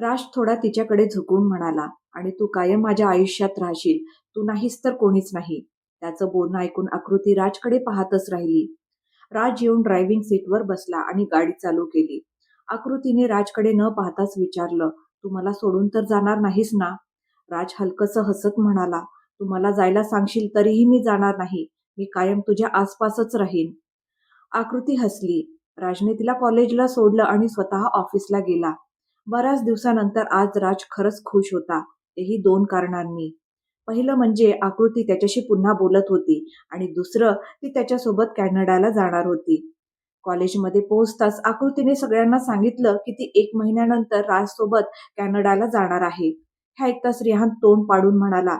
राज थोडा तिच्याकडे झुकून म्हणाला, आणि तू कायम माझ्या आयुष्यात राहशील. तू नाहीस तर कोणीच नाही. त्याचं बोलणं ऐकून आकृती राजकडे पाहतच राहिली. राज येऊन ड्रायव्हिंग सीटवर बसला आणि गाडी चालू केली. आकृतीने राजकडे न पाहताच विचारलं, तू मला सोडून तर जाणार नाहीस ना? राज हलकसं हसत म्हणाला, तू मला जायला सांगशील तरीही मी जाणार नाही. मी कायम तुझ्या आसपासच राहीन. आकृती हसली. राजने तिला कॉलेजला सोडलं आणि स्वतः ऑफिसला गेला. बऱ्याच दिवसानंतर आज राज खरंच खुश होता. तेही दोन कारणांनी. पहिलं म्हणजे आकृती त्याच्याशी पुन्हा बोलत होती, आणि दुसरं, ती त्याच्यासोबत कॅनडाला जाणार होती. कॉलेजमध्ये पोहोचताच आकृतीने सगळ्यांना सांगितलं की ती 1 महिन्यानंतर राजसोबत कॅनडाला जाणार आहे. हे ऐकताच रिहान तोंड पाडून म्हणाला,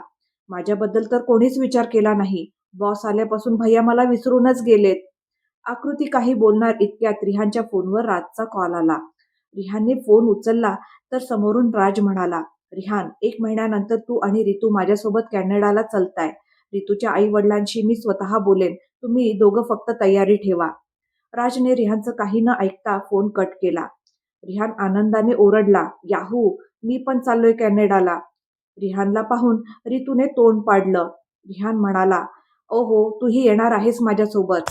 माझ्याबद्दल तर कोणीच विचार केला नाही. बॉस आल्यापासून भैया मला विसरूनच गेलेत. आकृती काही बोलणार इतक्यात रिहानच्या फोनवर राजचा कॉल आला. रिहानने फोन उचलला तर समोरून राज म्हणाला, रिहान, 1 महिन्यानंतर तू आणि रितू माझ्यासोबत कॅनडाला चलताय. रितूच्या आई वडिलांशी मी स्वतः बोलेन. तुम्ही दोघं फक्त तयारी ठेवा. राजने रिहानचं काही न ऐकता फोन कट केला. रिहान आनंदाने ओरडला, याहू, मी पण चाललोय कॅनडाला. रिहानला पाहून रितूने तोंड पाडलं. रिहान म्हणाला, ओहो, तूही येणार आहेस माझ्यासोबत.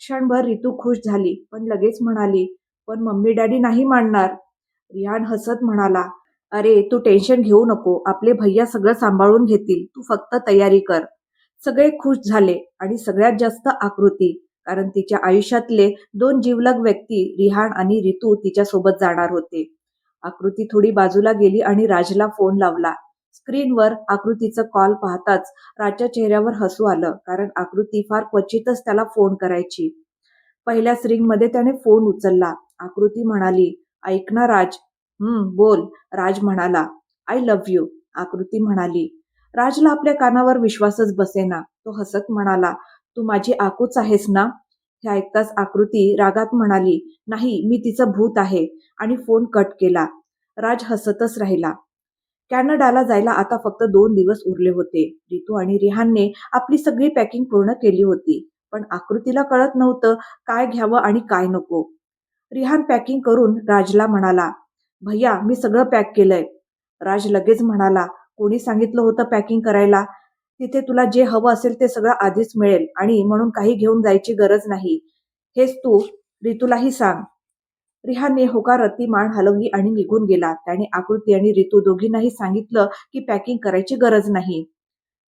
क्षणभर रितू खुश झाली, पण लगेच म्हणाली, पण मम्मी डॅडी नाही मानणार. रिहान हसत म्हणाला, अरे तू टेन्शन घेऊ नको. आपले भैया सगळं सांभाळून घेतील. तू फक्त तयारी कर. सगळे खुश झाले, आणि सगळ्यात जास्त आकृती, कारण तिच्या आयुष्यातले 2 जिवलग व्यक्ती रिहान आणि रितू तिच्यासोबत जाणार होते. आकृती थोडी बाजूला गेली आणि राजला फोन लावला. स्क्रीनवर आकृतीचा कॉल पाहताच राजच्या चेहऱ्यावर हसू आलं, कारण आकृती फार क्वचितच त्याला फोन करायची. पहिल्याच रिंगमध्ये त्याने फोन उचलला. आकृती म्हणाली, ऐक ना राज. बोल. राज म्हणाला, आय लव्ह यू. आकृती म्हणाली. राजला आपल्या कानावर विश्वासच बसेना. तो हसत म्हणाला, तू माझी आकूच आहेस ना? हे ऐकताच आकृती रागात म्हणाली, नाही, मी तिचं भूत आहे, आणि फोन कट केला. राज हसतच राहिला. कॅनडाला जायला आता फक्त 2 दिवस उरले होते. रितू आणि रिहानने आपली सगळी पॅकिंग पूर्ण केली होती. पण आकृतीला कळत नव्हतं काय घ्यावं आणि काय नको. रिहान पॅकिंग करून राजला म्हणाला, भैया, मी सगळं पॅक केलंय. राज लगेच म्हणाला, कोणी सांगितलं होतं पॅकिंग करायला? तिथे तुला जे हवं असेल ते सगळं आधीच मिळेल, आणि म्हणून काही घेऊन जायची गरज नाही. हेच तू रितूलाही सांग. रिहानने होकारार्थी मान हलवली आणि निघून गेला. त्याने आकृती आणि रितू दोघींनाही सांगितलं की पॅकिंग करायची गरज नाही.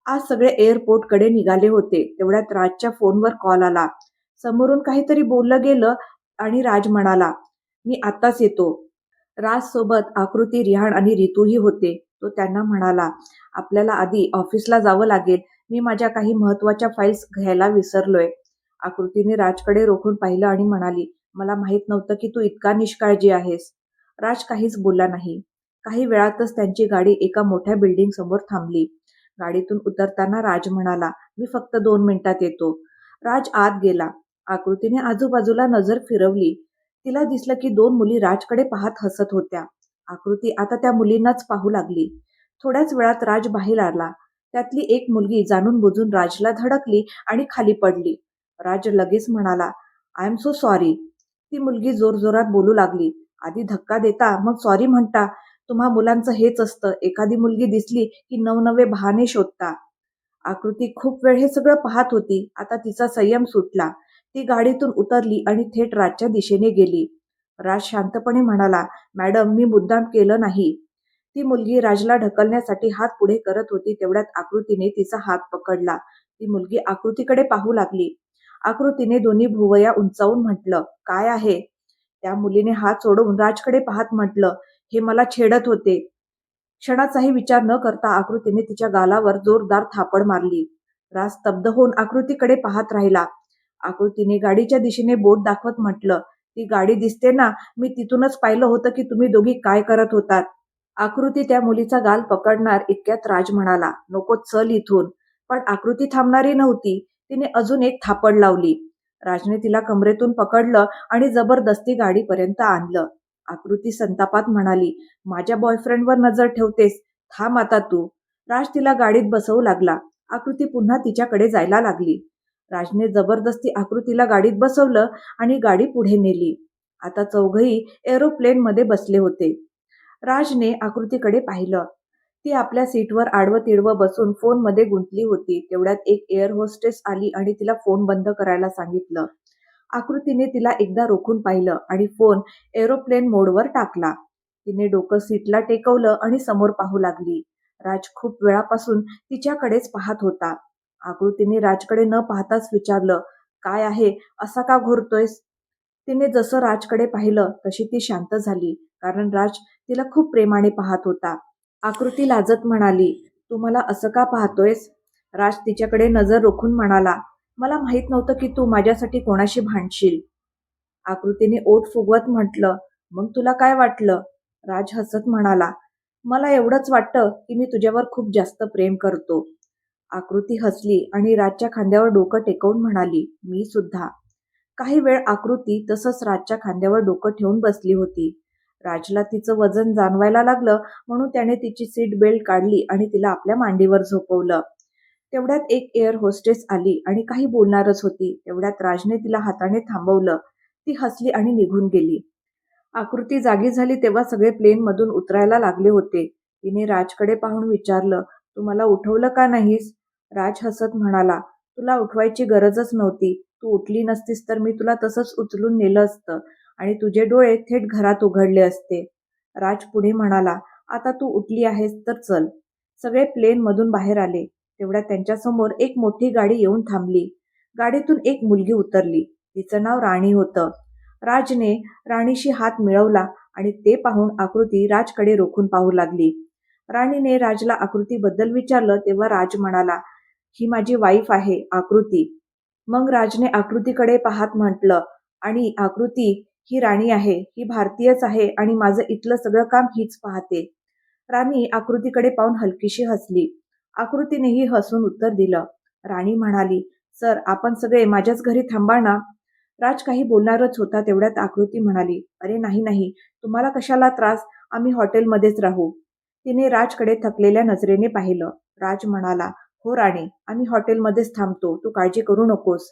आज सगळे एअरपोर्टकडे निघाले होते. तेवढ्यात राजच्या फोनवर कॉल आला. समोरून काहीतरी बोललं गेलं, आणि राज म्हणाला, मी आत्ताच येतो. राजसोबत आकृती, रिहान आणि रितूही होते. तो त्यांना म्हणाला, आपल्याला आधी ऑफिसला जावं लागेल. मी माझ्या काही महत्वाच्या फाईल्स घ्यायला विसरलोय. आकृतीने राजकडे रोखून पाहिलं आणि म्हणाली, मला माहित नव्हतं की तू इतका निष्काळजी आहेस. राज काहीच बोलला नाही. काही वेळातच त्यांची गाडी एका मोठ्या बिल्डिंग समोर थांबली. गाडीतून उतरताना राज म्हणाला, मी फक्त 2 मिनिटात येतो. राज आत गेला. आकृतीने आजूबाजूला नजर फिरवली. तिला दिसलं की 2 मुली राजकडे पाहत हसत होत्या. आकृती आता त्या मुलींनाच पाहू लागली. थोड्याच वेळात राज बाहेर आला. त्यातली एक मुलगी जाणून बुजून राजला धडकली आणि खाली पडली. राज लगेच म्हणाला, आय एम सो सॉरी. ती मुलगी जोरजोरात बोलू लागली, आधी धक्का देता मग सॉरी म्हणता. तुम्हा मुलांचं हेच असतं. एखादी मुलगी दिसली की नवनवे बहाणे शोधता. आकृती खूप वेळ हे सगळं पाहत होती. आता तिचा संयम सुटला. ती गाडीतून उतरली आणि थेट राजच्या दिशेने गेली. राज शांतपणे म्हणाला, मॅडम, मी मुद्दाम केलं नाही. ती मुलगी राजला ढकलण्यासाठी हात पुढे करत होती. तेवढ्यात आकृतीने तिचा हात पकडला. ती मुलगी आकृतीकडे पाहू लागली. आकृतीने दोन्ही भुवया उंचावून म्हटलं, काय आहे? त्या मुलीने हात सोडवून राजकडे पाहत म्हटलं, हे मला छेडत होते. क्षणाचाही विचार न करता आकृतीने तिच्या गालावर जोरदार थापड मारली. राज स्तब्ध होऊन आकृतीकडे पाहत राहिला. आकृतीने गाडीच्या दिशेने बोट दाखवत म्हटलं, ती गाडी दिसते ना? मी तिथूनच पाहिलं होतं की तुम्ही दोघी काय करत होतात. आकृती त्या मुलीचा गाल पकडणार इतक्यात राज म्हणाला, नको, चल इथून. पण आकृती थांबणारी नव्हती. तिने अजून एक थापड लावली. राजने तिला कमरेतून पकडलं आणि जबरदस्ती गाडीपर्यंत आणलं. आकृती संतापात म्हणाली, माझ्या बॉयफ्रेंडवर नजर ठेवतेस? थांब आता तू. राज तिला गाडीत बसवू लागला. आकृती पुन्हा तिच्याकडे जायला लागली. राजने जबरदस्ती आकृतीला गाडीत बसवलं आणि गाडी पुढे नेली. आता चौघही एरोप्लेनमध्ये बसले होते. राजने आकृतीकडे पाहिलं. ती आपल्या सीटवर आडवं तिडवं बसून फोनमध्ये गुंतली होती. तेवढ्यात एक एअर होस्टेस आली आणि तिला फोन बंद करायला सांगितलं. आकृतीने तिला एकदा रोखून पाहिलं आणि फोन एरोप्लेन मोडवर टाकला. तिने डोकं सीटला टेकवलं आणि समोर पाहू लागली. राज खूप वेळापासून तिच्याकडेच पाहत होता. आकृतीने राजकडे न पाहताच विचारलं, "काय आहे? असा का घोरतोयस?" तिने जसं राजकडे पाहिलं तशी ती शांत झाली, कारण राज तिला खूप प्रेमाने पाहत होता. आकृती लाजत म्हणाली, "तू मला असं का पाहतोयस?" राज तिच्याकडे नजर रोखून म्हणाला, "मला माहित नव्हतं की तू माझ्यासाठी कोणाशी भांडशील." आकृतीने ओठ फुगवत म्हटलं, "मग तुला काय वाटलं?" राज हसत म्हणाला, "मला एवढंच वाटतं की मी तुझ्यावर खूप जास्त प्रेम करतो." आकृती हसली आणि राजच्या खांद्यावर डोकं टेकवून म्हणाली, "मी सुद्धा." काही वेळ आकृती तसंच राजच्या खांद्यावर डोकं ठेवून बसली होती. राजला तिचं वजन जाणवायला लागलं, म्हणून त्याने तिची सीट बेल्ट काढली आणि तिला आपल्या मांडीवर झोपवलं. तेवढ्यात एक एअर होस्टेस आली आणि काही बोलणारच होती. तेवढ्यात राजने तिला हाताने थांबवलं. ती हसली आणि निघून गेली. आकृती जागी झाली तेव्हा सगळे प्लेनमधून उतरायला लागले होते. तिने राजकडे पाहून विचारलं, "तू मला उठवलं का नाहीस?" राज हसत म्हणाला, "तुला उठवायची गरजच नव्हती. तू उठली नसतीस तर मी तुला तसंच उचलून नेलं असतं आणि तुझे डोळे थेट घरात उघडले असते." राज पुढे म्हणाला, "आता तू उठली आहेस तर चल." सगळे प्लेनमधून बाहेर आले. तेवढ्यात त्यांच्यासमोर एक मोठी गाडी येऊन थांबली. गाडीतून एक मुलगी उतरली. तिचं नाव राणी होतं. राजने राणीशी हात मिळवला आणि ते पाहून आकृती राजकडे रोखून पाहू लागली. राणीने राजला आकृतीबद्दल विचारलं तेव्हा राज म्हणाला, "ही माझी वाईफ आहे, आकृती." मग राजने आकृतीकडे पाहत म्हटलं, "आणि आकृती, ही राणी आहे. ही भारतीयच आहे आणि माझं इथलं सगळं काम हीच पाहते." राणी आकृतीकडे पाहून हलकीशी हसली. आकृतीनेही हसून उत्तर दिलं. राणी म्हणाली, "सर, आपण सगळे माझ्याच घरी थांबा ना." राज काही बोलणारच होता तेवढ्यात आकृती म्हणाली, "अरे नाही नाही, तुम्हाला कशाला त्रास? आम्ही हॉटेलमध्येच राहू." तिने राजकडे थकलेल्या नजरेने पाहिलं. राज म्हणाला, "हो राणी, आम्ही हॉटेलमध्येच थांबतो. तू काळजी करू नकोस."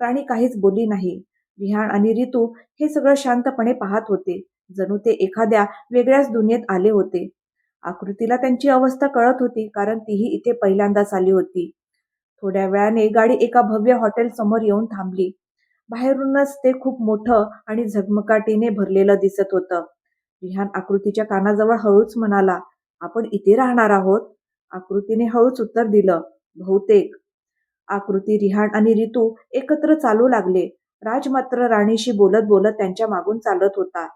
राणी काहीच बोलली नाही. रिहान आणि रितू हे सगळं शांतपणे पाहत होते. जणू ते एखाद्या वेगळ्याच दुनियेत आले होते. आकृतीला त्यांची अवस्था कळत होती, कारण तीही इथे पहिल्यांदाच आली होती. थोड्या वेळाने गाडी एका भव्य हॉटेल समोर येऊन थांबली. बाहेरूनच ते खूप मोठं आणि झगमगाटीने भरलेलं दिसत होतं. रिहान आकृतीच्या कानाजवळ हळूच म्हणाला, "आपण इथे राहणार आहोत?" आकृतीने हळूच उत्तर दिलं, "बहुतेक." आकृती, रिहान आणि रितू एकत्र चालू लागले. राज मात्र राणीशी बोलत बोलत त्यांच्या मागून चालत होता.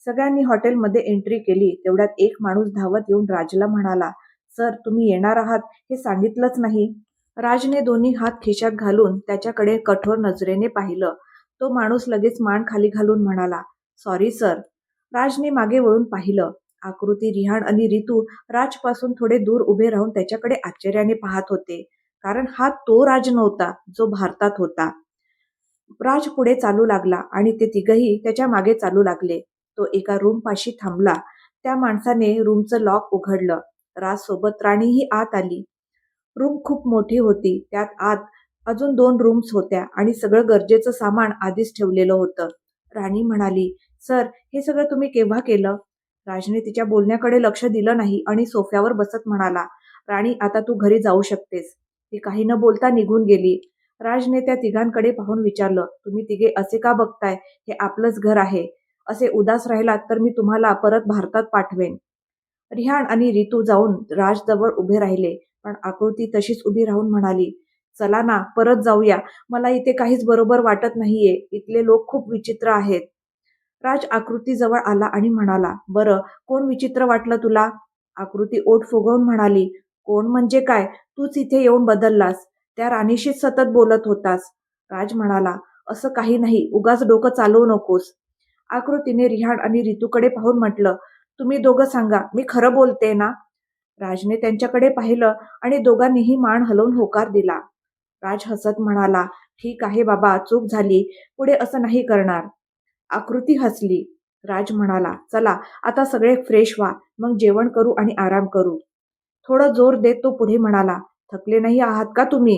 सगळ्यांनी हॉटेलमध्ये एंट्री केली. तेवढ्यात एक माणूस धावत येऊन राजला म्हणाला, "सर, तुम्ही येणार आहात हे सांगितलंच नाही." राजने दोन्ही हात खिशात घालून त्याच्याकडे कठोर नजरेने पाहिलं. तो माणूस लगेच मान खाली घालून म्हणाला, "सॉरी सर." राजने मागे वळून पाहिलं. आकृती, रिहान आणि रितू राजपासून थोडे दूर उभे राहून त्याच्याकडे आश्चर्याने पाहत होते, कारण हा तो राज नव्हता जो भारतात होता. राज पुढे चालू लागला आणि ते तिघही त्याच्या मागे चालू लागले. तो एका रूमपाशी थांबला. त्या माणसाने रूमचं लॉक उघडलं. राजसोबत राणीही आत आली. रूम खूप मोठी होती. त्यात आत अजून 2 रूम्स होत्या आणि सगळं गरजेचं सामान आधीच ठेवलेलं होतं. राणी म्हणाली, "सर, हे सगळं तुम्ही केव्हा केलं?" राजने तिच्या बोलण्याकडे लक्ष दिलं नाही आणि सोफ्यावर बसत म्हणाला, "राणी, आता तू घरी जाऊ शकतेस." ती काही न बोलता निघून गेली. राजने त्या तिघांकडे पाहून विचारलं, "तुम्ही तिघे असे का बघताय? हे आपलंच घर आहे. असे उदास राहिलात तर मी तुम्हाला परत भारतात पाठवेन." रिहान आणि रितू जाऊन राजजवळ उभे राहिले, पण आकृती तशीच उभी राहून म्हणाली, "चला ना, परत जाऊया. मला इथे काहीच बरोबर वाटत नाहीये. इथले लोक खूप विचित्र आहेत." राज आकृतीजवळ आला आणि म्हणाला, "बरं, कोण विचित्र वाटलं तुला?" आकृती ओठ फुगवून म्हणाली, "कोण म्हणजे काय? तूच इथे येऊन बदललास. त्या राणीशीच सतत बोलत होतास." राज म्हणाला, "असं काही नाही. उगाच डोकं चालवू नकोस." आकृतीने रिहान आणि रितूकडे पाहून म्हटलं, "तुम्ही दोघं सांगा, मी खरं बोलते ना?" राजने त्यांच्याकडे पाहिलं आणि दोघांनीही मान हलवून होकार दिला. राज हसत म्हणाला, "ठीक आहे बाबा, चूक झाली. पुढे असं नाही करणार." आकृती हसली. राज म्हणाला, "चला, आता सगळे फ्रेश व्हा. मग जेवण करू आणि आराम करू." थोडं जोर देत तो पुढे म्हणाला, "थकले नाही आहात का तुम्ही?"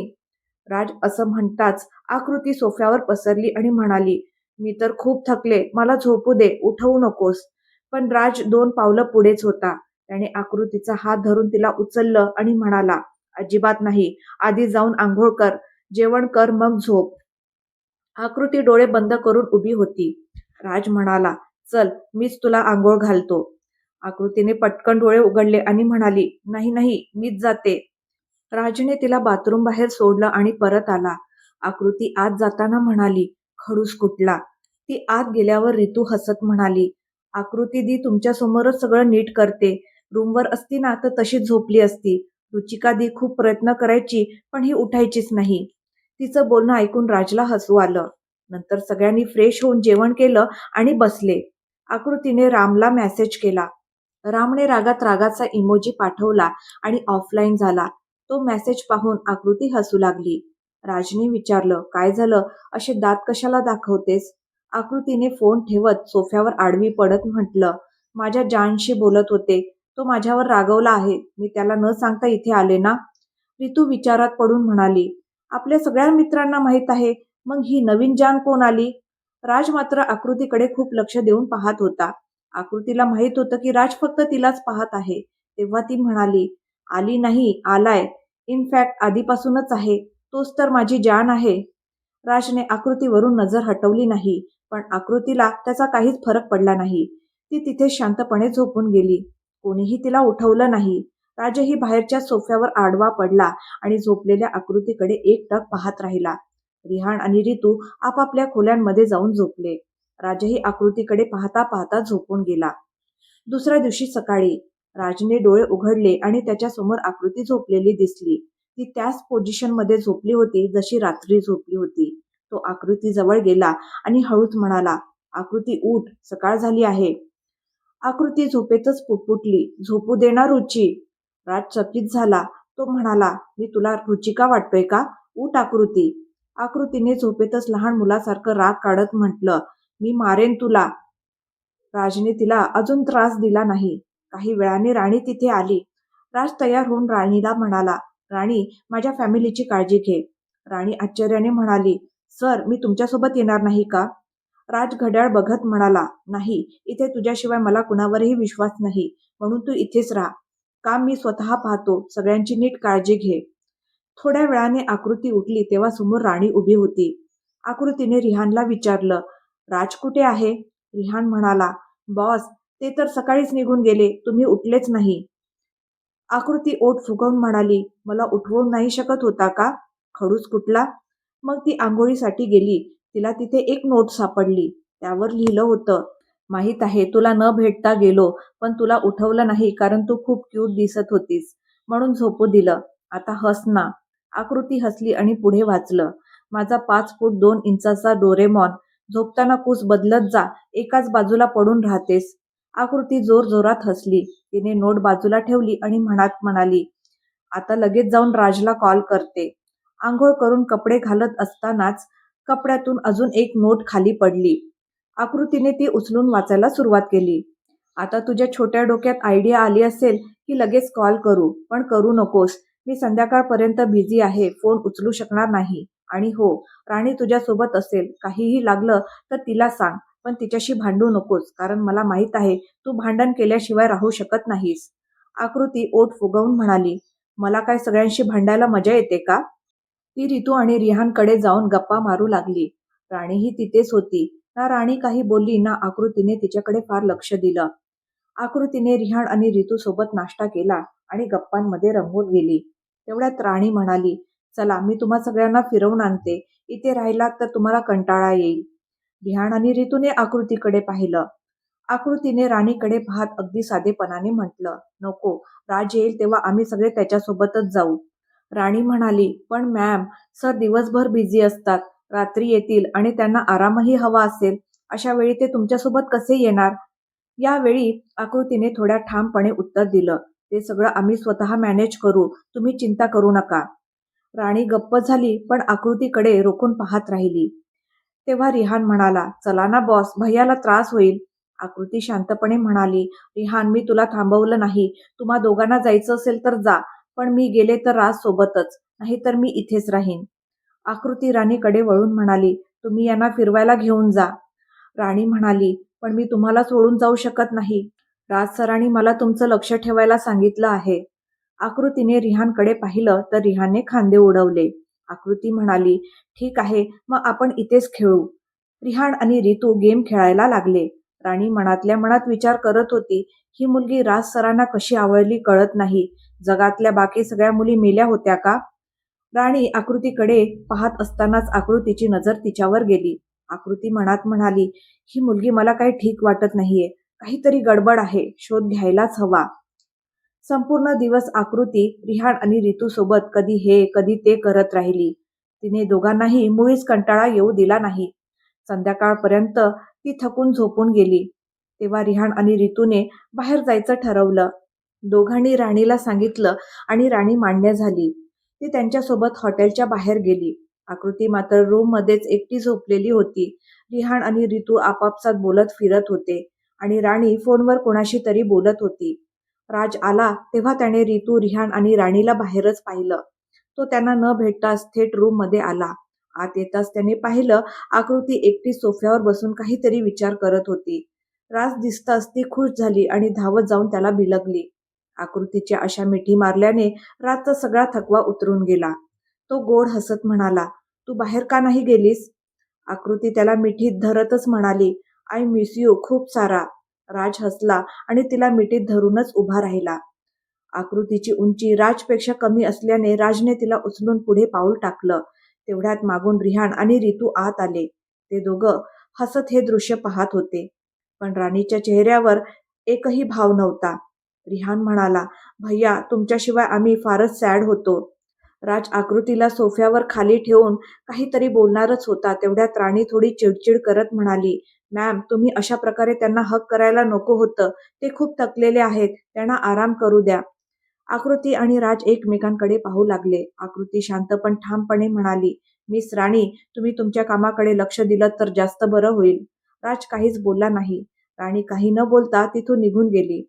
राज असं म्हणताच आकृती सोफ्यावर पसरली आणि म्हणाली, "मी तर खूप थकले. मला झोपू दे. उठवू नकोस." पण राज 2 पावलं पुढेच होता. त्याने आकृतीचा हात धरून तिला उचललं आणि म्हणाला, "अजिबात नाही. आधी जाऊन अंघोळ कर, जेवण कर, मग झोप." आकृती डोळे बंद करून उभी होती. राज म्हणाला, "चल, मीच तुला अंघोळ घालतो." आकृतीने पटकन डोळे उघडले आणि म्हणाली, "नाही, नाही, मीच जाते." राजने तिला बाथरूम बाहेर सोडलं आणि परत आला. आकृती आत जाताना म्हणाली, "खडूस कुठला." ती आत गेल्यावर रितू हसत म्हणाली, "आकृती दी तुमच्यासमोरच सगळं नीट करते. रूमवर असती ना तर तशीच झोपली असती. रुचिका दी खूप प्रयत्न करायची पण ही उठायचीच नाही." तिचं बोलणं ऐकून राजला हसू आलं. नंतर सगळ्यांनी फ्रेश होऊन जेवण केलं आणि बसले. आकृतीने रामला मेसेज केला. रामने रागात रागाचा इमोजी पाठवला आणि ऑफलाईन झाला. तो मेसेज पाहून आकृती हसू लागली. राजने विचारलं, "काय झालं? असे दात कशाला दाखवतेस?" आकृतीने फोन ठेवत सोफ्यावर आडवी पडत म्हटलं, "माझ्या जानशी बोलत होते. तो माझ्यावर रागवला आहे. मी त्याला न सांगता इथे आले ना." रितू विचारात पडून म्हणाली, "आपल्या सगळ्या मित्रांना माहीत आहे. मग ही नवीन जान कोण आली?" राज मात्र आकृतीकडे खूप लक्ष देऊन पाहत होता. आकृतीला माहीत होतं की राज फक्त तिलाच पाहत आहे. तेव्हा ती म्हणाली, "आली नाही, आलाय. इनफॅक्ट आधीपासूनच आहे. तोच तर माझी जान आहे." राजने आकृतीवरून नजर हटवली नाही, पण आकृतीला त्याचा काहीच फरक पडला नाही. ती तिथे शांतपणे झोपून गेली. कोणीही तिला उठवलं नाही. राजही बाहेरच्या सोफ्यावर आडवा पडला आणि झोपलेल्या आकृतीकडे एकटक पाहत राहिला. रिहान आणि रितू आपापल्या खोल्यांमध्ये जाऊन झोपले. राजही आकृतीकडे पाहता पाहता झोपून गेला. दुसऱ्या दिवशी सकाळी राजने डोळे उघडले आणि त्याच्यासमोर आकृती झोपलेली दिसली. ती त्याच पोझिशनमध्ये झोपली होती जशी रात्री झोपली होती. तो आकृतीजवळ गेला आणि हळूच म्हणाला, "आकृती उठ, सकाळ झाली आहे." आकृती झोपेतच पुटपुटली, "झोपू दे ना रुची." राज चकित झाला. तो म्हणाला, "मी तुला रुचिका वाटतोय का? उठ आकृती." आकृतीने झोपेतच लहान मुलासारखं राग काढत म्हटलं, "मी मारेन तुला." राजने तिला अजून त्रास दिला नाही. काही वेळाने राणी तिथे आली. राज तयार होऊन राणीला म्हणाला, "राणी, माझ्या फॅमिलीची काळजी घे." राणी आश्चर्याने म्हणाली, "सर, मी तुमच्यासोबत येणार नाही का?" राज घड्याळ बघत म्हणाला, "नाही, इथे तुझ्याशिवाय मला कुणावरही विश्वास नाही, म्हणून तू इथेच राहा. काम मी स्वतः पाहतो, सगळ्यांची नीट काळजी घे." थोड्या वेळाने आकृती उठली तेव्हा समोर राणी उभी होती. आकृतीने रिहानला विचारलं, "राज कुठे आहे?" रिहान म्हणाला, "बॉस, ते तर सकाळीच निघून गेले. तुम्ही उठलेच नाही." आकृती ओठ फुगवून म्हणाली, "मला उठवून नाही शकत होता का? खडूस कुठला?" मग ती आंघोळीसाठी गेली. तिला तिथे एक नोट सापडली. त्यावर लिहिलं होतं, "माहीत आहे तुला न भेटता गेलो, पण तुला उठवलं नाही कारण तू खूप क्यूट दिसत होतीस. म्हणून झोपू दिलं. आता हस ना." आकृती हसली आणि पुढे वाचलं, "माझा 5 फूट 2 इंचाचा डोरेमॉन, झोपताना कूस बदलत जा, एकाच बाजूला पडून राहतेस." आकृती जोरजोरात हसली. तिने नोट बाजूला ठेवली आणि म्हणत म्हणाली, "आता लगेच जाऊन राजला कॉल करते." अंघोळ करून कपडे घालत असतानाच कपड्यातून अजून एक नोट खाली पडली. आकृतीने ती उचलून वाचायला सुरुवात केली. "आता तुझ्या छोट्या डोक्यात आयडिया आली असेल की लगेच कॉल करू, पण करू नकोस. मी संध्याकाळपर्यंत बिझी आहे, फोन उचलू शकणार नाही. आणि हो, राणी तुझ्यासोबत असेल, काहीही लागलं तर तिला सांग, पण तिच्याशी भांडू नकोस, कारण मला माहीत आहे तू भांडण केल्याशिवाय राहू शकत नाहीस." आकृती ओठ फुगवून म्हणाली, "मला काय सगळ्यांशी भांडायला मजा येते का?" ती रितू आणि रिहानकडे जाऊन गप्पा मारू लागली. राणीही तिथेच होती. ना राणी काही बोलली ना आकृतीने तिच्याकडे फार लक्ष दिलं. आकृतीने रिहान आणि रितू सोबत नाश्ता केला आणि गप्पांमध्ये रंगून गेली. तेवढ्यात राणी म्हणाली, "चला, मी तुम्हा सगळ्यांना फिरवून आणते. इथे राहिलात तर तुम्हाला कंटाळा येईल." रिहान आणि रितूने आकृतीकडे पाहिलं. आकृतीने राणीकडे पाहत अगदी साधेपणाने म्हटलं, "नको, राज येईल तेव्हा आम्ही सगळे त्याच्यासोबतच जाऊ." राणी म्हणाली, "पण मॅम, सर दिवसभर बिझी असतात. रात्री येतील आणि त्यांना आरामही हवा असेल. अशा वेळी ते तुमच्यासोबत कसे येणार?" यावेळी आकृतीने थोड्या ठामपणे उत्तर दिलं, "ते सगळं आम्ही स्वतः मॅनेज करू. तुम्ही चिंता करू नका." राणी गप्प झाली पण आकृतीकडे रोखून पाहत राहिली. तेव्हा रिहान म्हणाला, "चला ना बॉस, भैयाला त्रास होईल." आकृती शांतपणे म्हणाली, "रिहान, मी तुला थांबवलं नाही. तुम्हा दोघांना जायचं असेल तर जा, पण मी गेले तर राज सोबतच, नाहीतर मी इथेच राहीन." आकृती राणीकडे वळून म्हणाली, "तुम्ही यांना फिरवायला घेऊन जा." राणी म्हणाली, पण मी तुम्हाला सोडून जाऊ शकत नाही. राज सरांनी मला तुमचं लक्ष ठेवायला सांगितलं आहे. आकृतीने रिहानकडे पाहिलं तर रिहानने खांदे उडवले. आकृती म्हणाली, ठीक आहे, मग आपण इथेच खेळू. रिहान आणि रितू गेम खेळायला लागले. राणी मनातल्या मनात विचार करत होती, ही मुलगी राज सरांना कशी आवडली कळत नाही. जगातल्या बाकी सगळ्या मुली मेल्या होत्या का? राणी आकृतीकडे पाहत असतानाच आकृतीची नजर तिच्यावर गेली. आकृती मनात म्हणाली, ही मुलगी मला काही ठीक वाटत नाहीये. काहीतरी गडबड आहे. शोध घ्यायलाच हवा. संपूर्ण दिवस आकृती रिहान आणि रितू सोबत कधी हे कधी ते करत राहिली. तिने दोघांनाही मुळीच कंटाळा येऊ दिला नाही. संध्याकाळपर्यंत ती थकून झोपून गेली. तेव्हा रिहान आणि रितूने बाहेर जायचं ठरवलं. दोघांनी राणीला सांगितलं आणि राणी मान्य झाली. ती त्यांच्यासोबत हॉटेलच्या बाहेर गेली. आकृती मात्र रूममध्येच एकटी झोपलेली होती. रिहान आणि रितू आपापसात बोलत फिरत होते आणि राणी फोनवर कोणाशी तरी बोलत होती. राज आला तेव्हा त्याने रितू, रिहान आणि राणीला बाहेरच पाहिलं. तो त्यांना न भेटताच थेट रूममध्ये आला. आत येताच त्याने पाहिलं आकृती एकटी सोफ्यावर बसून काहीतरी विचार करत होती. राज दिसताच ती खुश झाली आणि धावत जाऊन त्याला बिलगली. आकृतीच्या अशा मिठी मारल्याने राजचा सगळा थकवा उतरून गेला. तो गोड हसत म्हणाला, तू बाहेर का नाही गेलीस? आकृती त्याला मिठीत धरतच म्हणाली, आय मिस यू खूप सारा. राज हसला आणि तिला मिठीत धरूनच उभा राहिला. आकृतीची उंची राजपेक्षा कमी असल्याने राजने तिला उचलून पुढे पाऊल टाकलं. तेवढ्यात मागून रिहान आणि रितू आत आले. ते दोघं हसत हे दृश्य पाहत होते. पण राणीच्या चेहऱ्यावर एकही भाव नव्हता. रिहान म्हणाला, भैया तुमच्याशिवाय आम्ही फारच सॅड होतो. राज आकृतीला सोफ्यावर खाली ठेवून काहीतरी बोलणारच होता तेवढ्यात राणी थोडी चिडचिड करत म्हणाली, मॅम तुम्ही अशा प्रकारे त्यांना हक करायला नको होतं. ते खूप थकलेले आहेत. त्यांना आराम करू द्या. आकृती आणि राज एकमेकांकडे पाहू लागले. आकृती शांत पण ठामपणे म्हणाली, मिस राणी तुम्ही तुमच्या कामाकडे लक्ष दिलं तर जास्त बरं होईल. राज काहीच बोलला नाही. राणी काही न बोलता तिथून निघून गेली.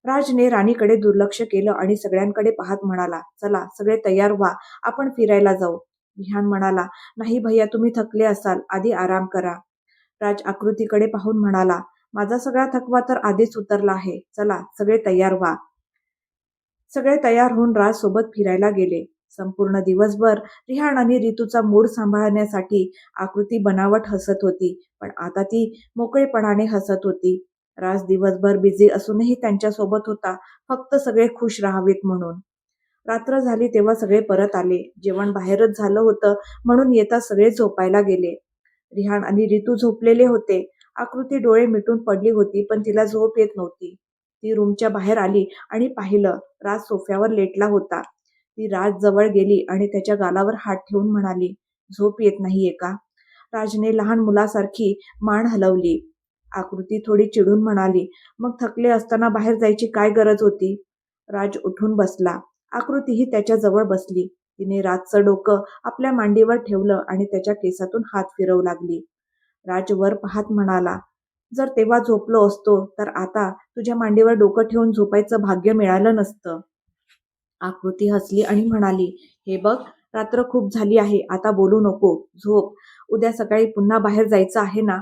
राजने राणीकडे दुर्लक्ष केलं आणि सगळ्यांकडे पाहत म्हणाला, चला सगळे तयार व्हा, आपण फिरायला जाऊ. रिहान म्हणाला, नाही भैया तुम्ही थकले असाल, आधी आराम करा. राज आकृतीकडे पाहून म्हणाला, माझा सगळा थकवा तर आधीच उतरला आहे. चला सगळे तयार व्हा. सगळे तयार होऊन राज सोबत फिरायला गेले. संपूर्ण दिवसभर रिहान आणि रितूचा मूड सांभाळण्यासाठी आकृती बनावट हसत होती, पण आता ती मोकळेपणाने हसत होती. राज दिवसभर बिझी असूनही त्यांच्यासोबत होता, फक्त सगळे खुश राहावेत म्हणून. रात्र झाली तेव्हा सगळे परत आले. जेवण बाहेरच झालं होतं म्हणून येता सगळे झोपायला गेले. रिहान आणि रितू झोपलेले होते. आकृती डोळे मिटून पडली होती पण तिला झोप येत नव्हती. ती रूमच्या बाहेर आली आणि पाहिलं राज सोफ्यावर लेटला होता. ती राज जवळ गेली आणि त्याच्या गालावर हात ठेवून म्हणाली, झोप येत नाहीये का? राजने लहान मुलासारखी मान हलवली. आकृती थोडी चिडून म्हणाली, मग थकले असताना बाहेर जायची काय गरज होती? राज उठून बसला. आकृतीही त्याच्या जवळ बसली. तिने राजचं डोकं आपल्या मांडीवर ठेवलं आणि त्याच्या केसातून हात फिरवू लागली. राज वर पाहत म्हणाला, जर तेव्हा झोपलो असतो तर आता तुझ्या मांडीवर डोकं ठेवून झोपायचं भाग्य मिळालं नसतं. आकृती हसली आणि म्हणाली, हे बघ रात्र खूप झाली आहे, आता बोलू नको, झोप. उद्या सकाळी पुन्हा बाहेर जायचं आहे ना?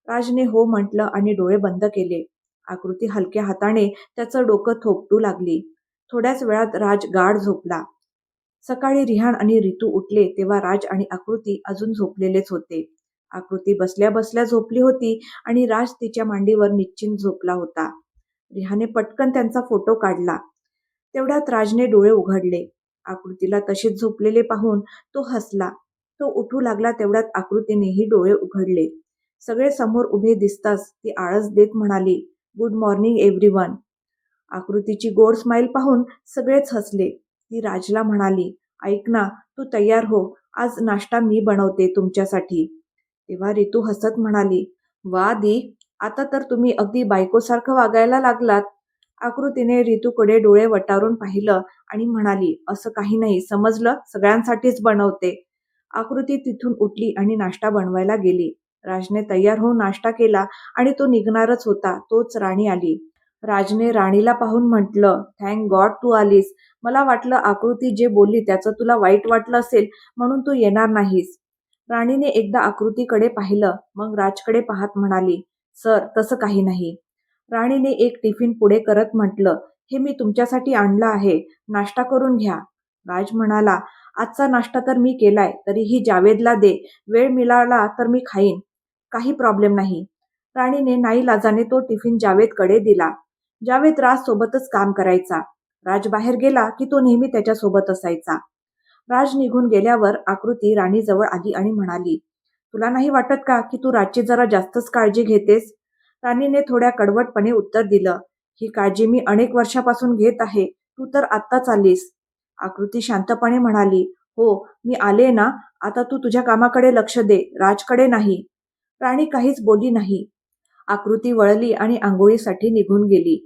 राजने हो म्हटलं आणि डोळे बंद केले. आकृती हलक्या हाताने त्याचं डोकं थोपटू लागली. थोड्याच वेळात राज गाढ झोपला. सकाळी रिहान आणि रितू उठले तेव्हा राज आणि आकृती अजून झोपलेलेच होते. आकृती बसल्या बसल्या झोपली होती आणि राज तिच्या मांडीवर निश्चिंत झोपला होता. रिहाने पटकन त्यांचा फोटो काढला. तेवढ्यात राजने डोळे उघडले. आकृतीला तशीच झोपलेले पाहून तो हसला. तो उठू लागला तेवढ्यात आकृतीनेही डोळे उघडले. सगळे समोर उभे दिसताच ती आळस देत म्हणाली, गुड मॉर्निंग एव्हरीवन. आकृतीची गोड स्माईल पाहून सगळेच हसले. ती राजला म्हणाली, ऐक ना, तू तयार हो, आज नाश्ता मी बनवते तुमच्यासाठी. तेव्हा रितू हसत म्हणाली, वा दी, आता तर तुम्ही अगदी बायकोसारखं वागायला लागलात. आकृतीने रितूकडे डोळे वटारून पाहिलं आणि म्हणाली, असं काही नाही, समजलं, सगळ्यांसाठीच बनवते. आकृती तिथून उठली आणि नाश्ता बनवायला गेली. राजने तयार होऊन नाश्ता केला आणि तो निघणारच होता तोच राणी आली. राजने राणीला पाहून म्हटलं, थँक गॉड तू आलीस. मला वाटलं आकृती जे बोलली त्याचं तुला वाईट वाटलं असेल म्हणून तू येणार नाहीस. राणीने एकदा आकृतीकडे पाहिलं, मग राजकडे पाहत म्हणाली, सर तसं काही नाही. राणीने एक टिफिन पुढे करत म्हटलं, हे मी तुमच्यासाठी आणलं आहे, नाश्ता करून घ्या. राज म्हणाला, आजचा नाश्ता तर मी केलाय, तरीही जावेदला दे, वेळ मिळाला तर मी खाईन. काही प्रॉब्लेम नाही. राणीने नाईलाजाने तो टिफिन जावेदकडे दिला. जावेद राज सोबतच काम करायचा. राज बाहेर गेला की तो नेहमी त्याच्यासोबत असायचा. राज निघून गेल्यावर आकृती राणीजवळ आली आणि म्हणाली, तुला नाही वाटत का की तू राजची जरा जास्तच काळजी घेतेस? राणीने थोड्या कडवटपणे उत्तर दिलं, ही काळजी मी अनेक वर्षापासून घेत आहे, तू तर आत्ताच आलीस. आकृती शांतपणे म्हणाली, हो मी आले ना, आता तू तुझ्या कामाकडे लक्ष दे, राजकडे नाही. राणी काहीच बोलली नाही. आकृती वळली आणि आंघोळीसाठी निघून गेली.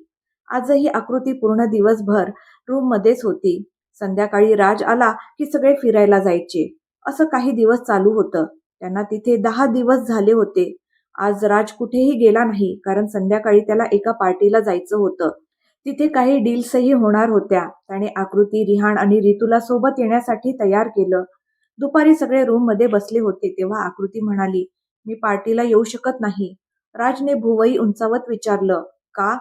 आजही आकृती पूर्ण दिवसभर रूममध्येच होती. संध्याकाळी राज आला की सगळे फिरायला जायचे. असं काही दिवस चालू होतं. त्यांना तिथे 10 दिवस झाले होते. आज राज कुठेही गेला नाही, कारण संध्याकाळी त्याला एका पार्टीला जायचं होतं. तिथे काही डील्सही होणार होत्या. त्याने आकृती, रिहान आणि रितूला सोबत येण्यासाठी तयार केलं. दुपारी सगळे रूममध्ये बसले होते तेव्हा आकृती म्हणाली, मी पार्टीला येऊ शकत नाही. राजने भुवई उंचावत विचारलं, का?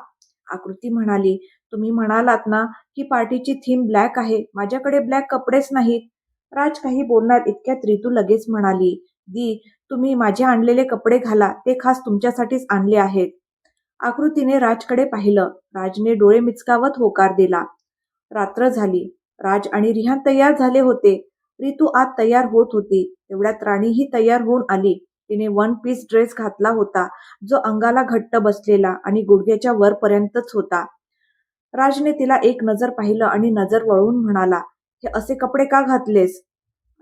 आकृती म्हणाली, तुम्ही म्हणालात ना की पार्टीची थीम ब्लॅक आहे, माझ्याकडे ब्लॅक कपडेच नाहीत. राज काही बोलणार इतक्यात रितू लगेच म्हणाली, दी, तुम्ही माझे आणलेले कपडे घाला, ते खास तुमच्यासाठीच आणले आहेत. आकृतीने राजकडे पाहिलं. राजने डोळे मिचकावत होकार दिला. रात्र झाली. राज आणि रिहान तयार झाले होते. रितू आत तयार होत होती. तेवढ्यात राणीही तयार होऊन आली. तिने वन पीस ड्रेस घातला होता, जो अंगाला घट्ट बसलेला आणि गुडघ्याच्या वरपर्यंतच होता. राजने तिला एक नजर पाहिलं आणि नजर वळवून म्हणाला, हे असे कपडे का घातलेस?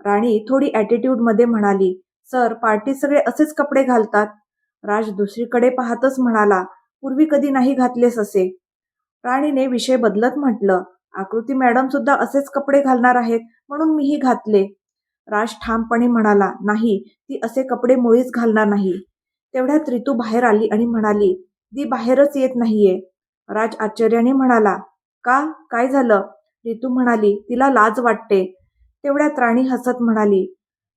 राणी थोडी ॲटिट्यूडमध्ये म्हणाली, सर पार्टीत सगळे असेच कपडे घालतात. राज दुसरीकडे पाहतच म्हणाला, पूर्वी कधी नाही घातलेस असे. राणीने विषय बदलत म्हटलं, आकृती मॅडम सुद्धा असेच कपडे घालणार आहेत, म्हणून मीही घातले. राज ठामपणे म्हणाला, नाही, ती असे कपडे मुळीच घालणार नाही. तेवढ्यात रितू बाहेर आली आणि म्हणाली, ती बाहेरच येत नाहीये. राज आश्चर्याने म्हणाला, का? काय झालं? रितू म्हणाली, तिला लाज वाटते. तेवढ्यात राणी हसत म्हणाली,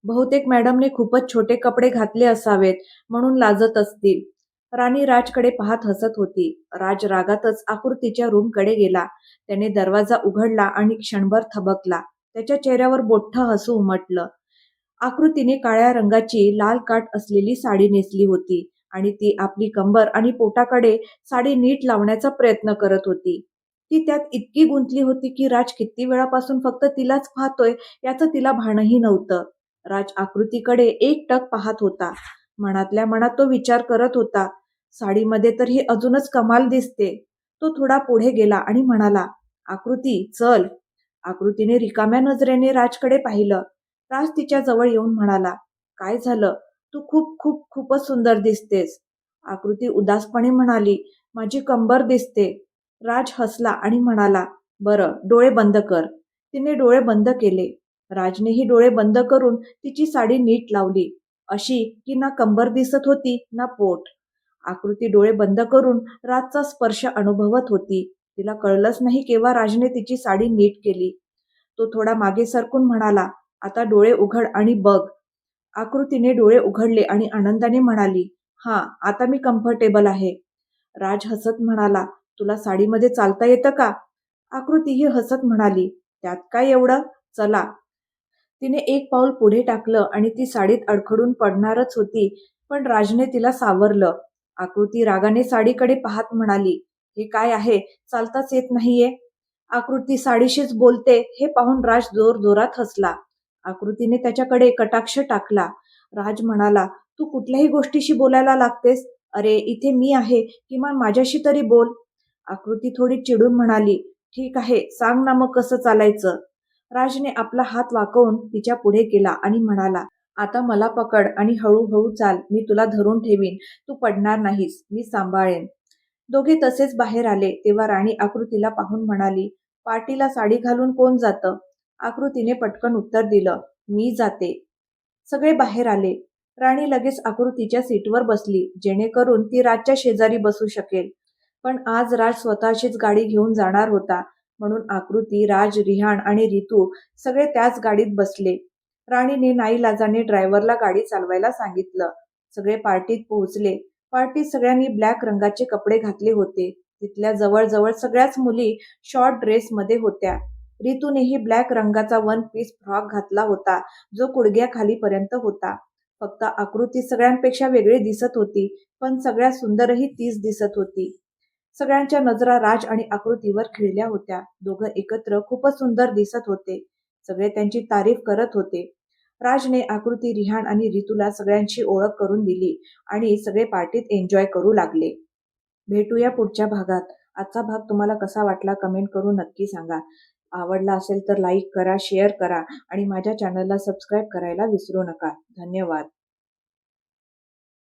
बहुतेक मॅडमने खूपच छोटे कपडे घातले असावेत, म्हणून लाजत असतील. राणी राजकडे पाहत हसत होती. राज रागातच आकृतीच्या रूमकडे गेला. त्याने दरवाजा उघडला आणि क्षणभर थबकला. त्याच्या चेहऱ्यावर मोठं हसू उमटलं. आकृतीने काळ्या रंगाची लाल काठ असलेली साडी नेसली होती आणि ती आपली कंबर आणि पोटाकडे साडी नीट लावण्याचा प्रयत्न करत होती. ती त्यात इतकी गुंतली होती की राज किती वेळापासून फक्त तिलाच पाहतोय याचं तिला भानही नव्हतं. राज आकृतीकडे एकटक पाहत होता. मनातल्या मनात तो विचार करत होता, साडीमध्ये तर ही अजूनच कमाल दिसते. तो थोडा पुढे गेला आणि म्हणाला, आकृती चल. आकृतीने रिकाम्या नजरेने राजकडे पाहिलं. राज तिच्या जवळ येऊन म्हणाला, काय झालं? तू खूप खूप खूपच सुंदर दिसतेस. आकृती उदासपणे म्हणाली, माझी कंबर दिसते. राज हसला आणि म्हणाला, बरं डोळे बंद कर. तिने डोळे बंद केले. राजनेही डोळे बंद करून तिची साडी नीट लावली, अशी की ना कंबर दिसत होती ना पोट. आकृती डोळे बंद करून राजचा स्पर्श अनुभवत होती. तिला कळलंच नाही केव्हा राजने तिची साडी नीट केली. तो थोडा मागे सरकून म्हणाला, आता डोळे उघड आणि बघ. आकृतीने डोळे उघडले आणि आनंदाने म्हणाली, हा, आता मी कम्फर्टेबल आहे. राज हसत म्हणाला, तुला साडीमध्ये चालता येतं का? आकृतीही हसत म्हणाली, त्यात काय एवढं, चला. तिने एक पाऊल पुढे टाकलं आणि ती साडीत अडखडून पडणारच होती, पण राजने तिला सावरलं. आकृती रागाने साडीकडे पाहत म्हणाली, हे काय आहे, चालताच येत नाहीये. आकृती साडीशीच बोलते हे पाहून राज जोरजोरात हसला. आकृतीने त्याच्याकडे कटाक्ष टाकला. राज म्हणाला, तू कुठल्याही गोष्टीशी बोलायला लागतेस. अरे इथे मी आहे, किमान माझ्याशी तरी बोल. आकृती थोडी चिडून म्हणाली, ठीक आहे, सांग ना मग कसं चालायचं. राजने आपला हात वाकवून तिच्या पुढे केला आणि म्हणाला, आता मला पकड आणि हळूहळू चाल, मी तुला धरून ठेवीन, तू पडणार नाहीस, मी सांभाळेन. दोघे तसेच बाहेर आले तेव्हा राणी आकृतीला पाहून म्हणाली, पार्टीला साडी घालून कोण जातं? आकृतीने पटकन उत्तर दिलं, मी जाते. सगळे बाहेर आले. राणी लगेच आकृतीच्या सीटवर बसली, जेणेकरून ती राजच्या शेजारी बसू शकेल. पण आज राज स्वतःचीच गाडी घेऊन जाणार होता, म्हणून आकृती, राज, रिहान आणि रितू सगळे त्याच गाडीत बसले. राणीने नाईलाजाने ड्रायव्हरला गाडी चालवायला सांगितलं. सगळे पार्टीत पोहोचले. पार्टीत सगळ्यांनी ब्लॅक रंगाचे कपडे घातले होते. तिथल्या जवळजवळ सगळ्याच मुली शॉर्ट ड्रेसमध्ये होत्या. रितूनेही ब्लॅक रंगाचा वन पीस फ्रॉक घातला होता, जो गुडघ्याखालीपर्यंत होता. फक्त आकृती सगळ्यांपेक्षा वेगळी दिसत होती, पण सगळ्यात सुंदरही तीच दिसत होती. सगळ्यांच्या नजरा राज आणि आकृतीवर खिळल्या होत्या. दोघं एकत्र खूपच सुंदर दिसत होते. सगळे त्यांची तारीफ करत होते. राजने आकृती, रिहान आणि रितूला सगळ्यांची ओळख करून दिली आणि सगळे पार्टीत एन्जॉय करू लागले. भेटूया पुढच्या भागात. आजचा भाग तुम्हाला कसा वाटला कमेंट करून नक्की सांगा. आवडला असेल तर लाईक करा, शेअर करा आणि माझ्या चॅनलला सबस्क्राईब करायला विसरू नका. धन्यवाद.